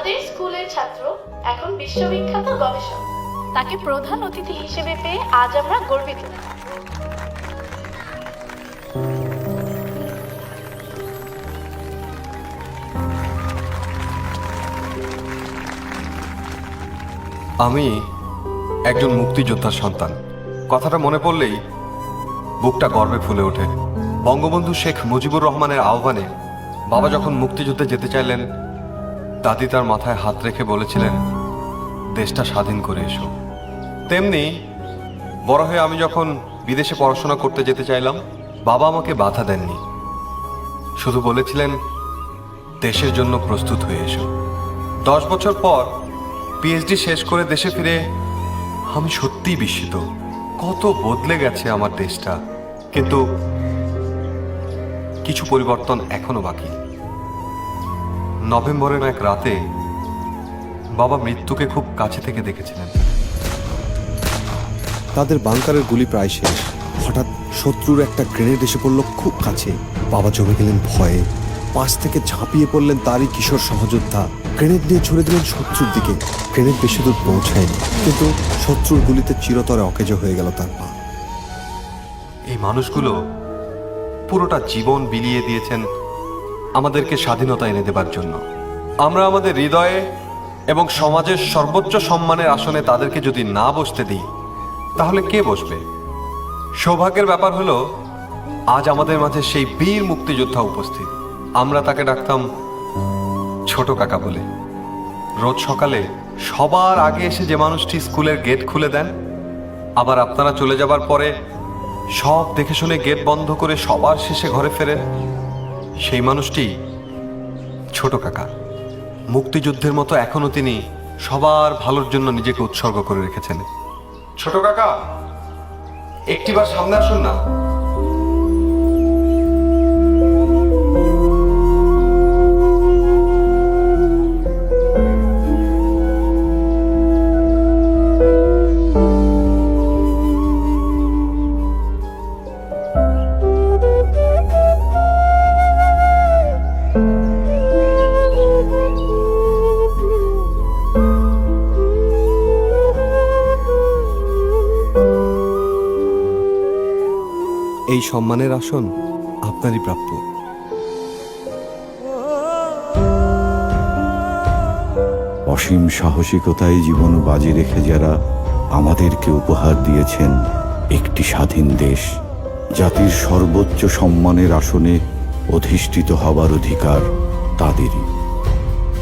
আমাদের স্কুলের ছাত্র, এখন বিশ্ববিখ্যাত গবেষক। তাকে প্রধান অতিথি হিসেবে পেয়ে আজ আমরা গর্বিত। আমি একজন মুক্তিযোদ্ধার সন্তান। কথাটা মনে পড়লেই বুকটা গর্বে ফুলে ওঠে। বঙ্গবন্ধু শেখ মুজিবুর রহমানের আহ্বানে বাবা যখন মুক্তিযুদ্ধে যেতে চাইলেন, দাদি তার মাথায় হাত রেখে বলেছিলেন, দেশটা স্বাধীন করে এসো। তেমনি বড় হয়ে আমি যখন বিদেশে পড়াশোনা করতে যেতে চাইলাম, বাবা আমাকে বাধা দেননি, শুধু বলেছিলেন, দেশের জন্য প্রস্তুত হয়ে এসো। 10 বছর পর পিএইচডি শেষ করে দেশে ফিরে আমি সত্যিই বিস্মিত। কত বদলে গেছে আমার দেশটা, কিন্তু কিছু পরিবর্তন এখনো বাকি। নভেম্বরের এক রাতে বাবা মৃত্যুকে খুব কাছে থেকে দেখেছিলেন। তাদের বাংকারের গুলি প্রায় শেষ। হঠাৎ শত্রুর একটা গ্রেনেড এসে পড়ল খুব কাছে। বাবা জমে গেলেন ভয়ে। পাশ থেকে ঝাঁপিয়ে পড়লেন তারই কিশোর সহযোদ্ধা। গ্রেনেড নিয়ে ছুড়ে দিলেন শত্রুর দিকে। গ্রেনেড বেশি দূর পৌঁছায়নি, কিন্তু শত্রুর গুলিতে চিরতরে অকেজো হয়ে গেল তার পা। এই মানুষগুলো পুরোটা জীবন বিলিয়ে দিয়েছেন আমাদেরকে স্বাধীনতা এনে দেবার জন্য। আমরা আমাদের হৃদয়ে এবং সমাজের সর্বোচ্চ সম্মানের আসনে তাদেরকে যদি না বসতে দিই, তাহলে কে বসবে? সৌভাগ্যের ব্যাপার হলো, আজ আমাদের মাঝে সেই বীর মুক্তিযোদ্ধা উপস্থিত। আমরা তাকে ডাকতাম ছোট কাকা বলে। রোজ সকালে সবার আগে এসে যে মানুষটি স্কুলের গেট খুলে দেন, আবার আপনারা চলে যাবার পরে সব দেখে শুনে গেট বন্ধ করে সবার শেষে ঘরে ফেরেন, সেই মানুষটি ছোট কাকা। মুক্তিযুদ্ধের মতো এখনো তিনি সবার ভালোর জন্য নিজেকে উৎসর্গ করে রেখেছেন। ছোট কাকা, একটিবার সামনে আসুন না। এই সম্মানের আসন আপনারই প্রাপ্য। অসীম সাহসিকতায় জীবন বাজি রেখে যারা আমাদেরকে উপহার দিয়েছেন একটি স্বাধীন দেশ, জাতির সর্বোচ্চ সম্মানের আসনে অধিষ্ঠিত হবার অধিকার তাদেরই।